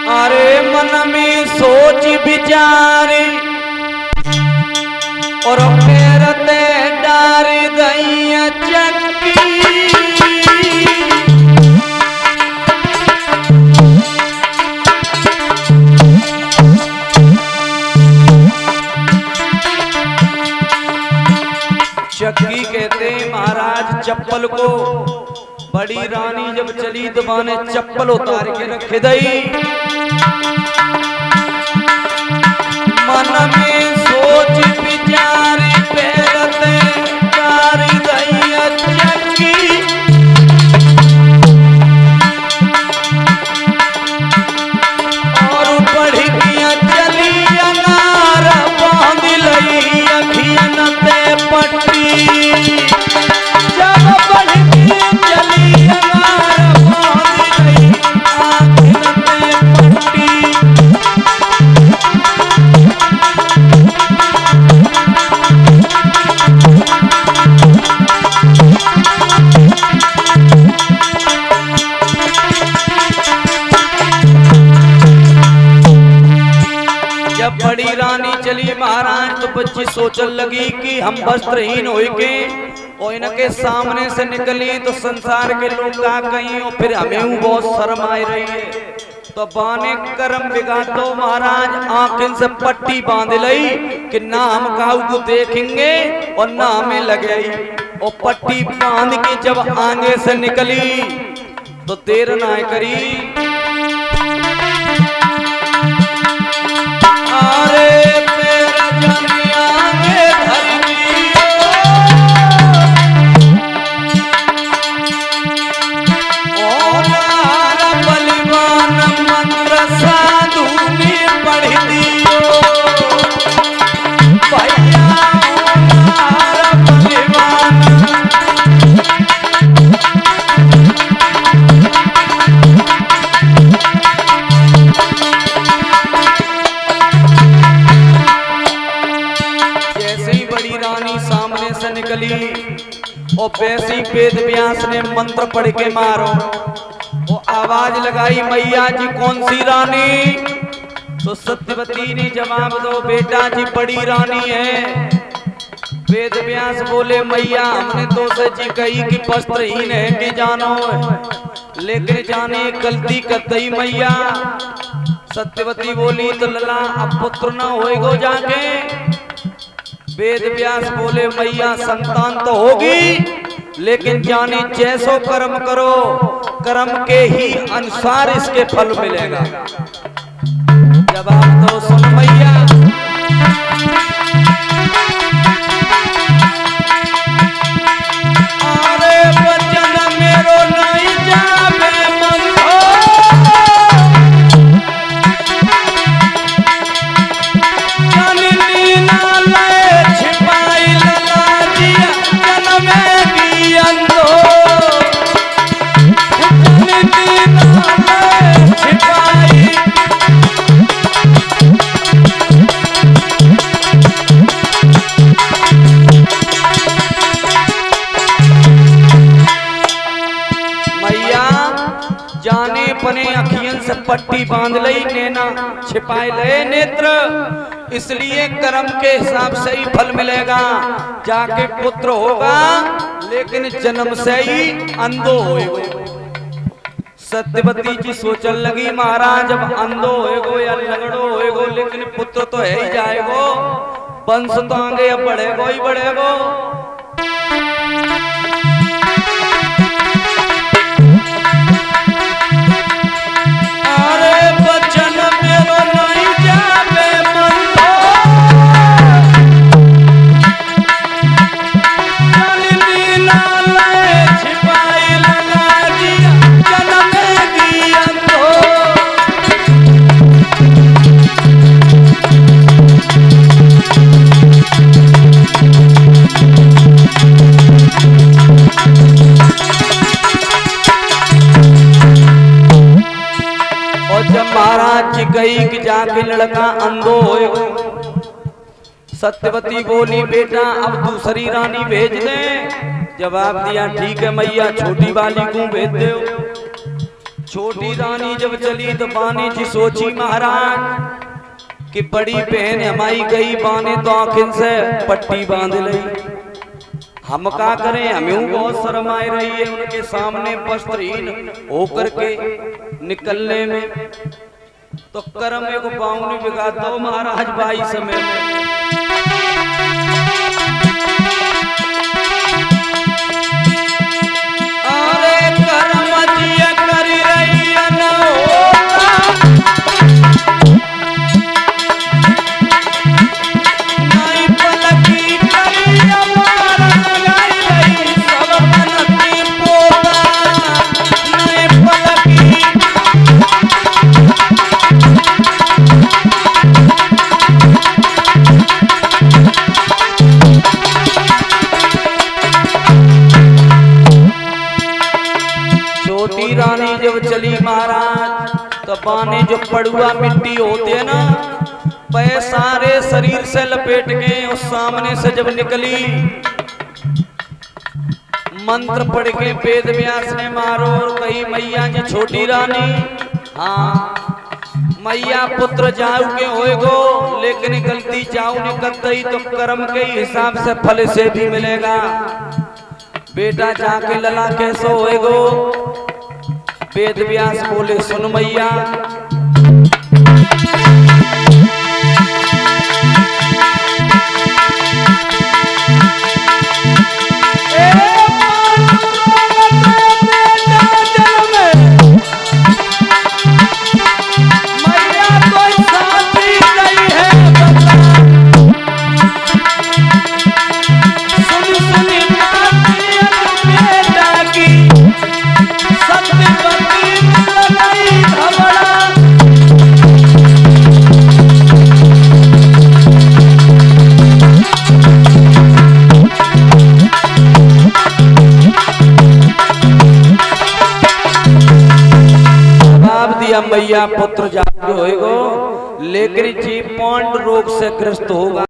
अरे मन में सोच विचार और फेरते डार दैया चक्की। चक्की कहते महाराज चप्पल को। बड़ी रानी जब चली तो माने चप्पल उतार के रखे दई। मन में सोच विचार फेरते डार दैया चक्की। और बढ़ गया चली अनार बांध लई अखियन ते पट्टी। जब बढ़ गया चली अनार बांध लई अखियन ते पट्टी। जब बड़ी रानी चली महाराज तो बच्ची सोचन लगी कि हम वस्त्रहीन हो के और इनके सामने से निकली तो संसार के लोग का कहीं और फिर हमें बहुत शर्म आ रही है। तो बाने कर्म बिगाड़ो महाराज आंखें से पट्टी बांध लई कि ना हम काऊ को देखेंगे और ना हमें लगे। और पट्टी बांध के जब आगे से निकली तो देर ना करी। अरे तेरा जनिया में धरती ओ नारा बलिवान मंत्र साधु ने पढ़ दियो। भैया नारा बलिवान निकली और वैसी वेद व्यास ने मंत्र पढ़ के मारो। वो आवाज लगाई मैया जी कौन सी रानी। तो सत्यवती ने जवाब दो बेटा जी बड़ी रानी है। वेद व्यास बोले मैया हमने तो सच कही कि वस्त्रहीन है कि जानो लेकर जाने गलती कर दई मैया। सत्यवती बोली तो लला अब पुत्र न होएगो जाके। वेद व्यास बोले मैया संतान तो होगी लेकिन जाने जैसो कर्म करो कर्म के ही अनुसार इसके फल मिलेगा। जवाब दो सुन मैया। अरे वचन मेरो नहीं जावे मंथो। जननी ना पट्टी बांध लई नैना छिपाए ले नेत्र। इसलिए कर्म के हिसाब से ही फल मिलेगा। जाके पुत्र होगा लेकिन जन्म से ही अंधो होएगो। सत्यवती जी सोचन लगी महाराज अब अंधो होएगो या लगड़ो होएगो लेकिन पुत्र तो है ही जाएगो। वंश तो आगे अब बढ़ेगो ही बढ़ेगो। गई कि जाके लड़का अंधो होएगो। सत्यवती बोली बेटा अब दूसरी रानी भेज दे। जवाब दिया ठीक है मैया छोटी वाली को भेज दो। छोटी रानी जब चली तो बाने जी सोची महाराज कि बड़ी बहन हमारी गई बाने तो आखिर से पट्टी बांध ली, हम क्या करें, हमें बहुत शर्म आ रही है उनके सामने वस्त्रहीन होकर के निकलने में। तो कर्म को बाउनी बिगाता हो महाराज बाई समय अरे कर्म जिया कर रही न नहीं पलकी करी हमारा लगाई रही सब बनती पोता नहीं पलकी छोटी रानी जब चली महाराज तो बाने जो पड़ुआ मिट्टी होते हैं ना पैर सारे शरीर से लपेट के उस सामने से जब निकली मंत्र पढ़ के वेद व्यास ने मारो और कही मैया जी छोटी रानी हाँ मैया पुत्र जाऊ के होएगो लेकिन गलती जाऊ ने कर दी तो कर्म के हिसाब से फल से भी मिलेगा, बेटा जाके लला कैसे होएगो। वेद व्यास बोले सुन मैया मैया पुत्र जाके होएगो लेकिन जी पौंड रोग से ग्रस्त होगा।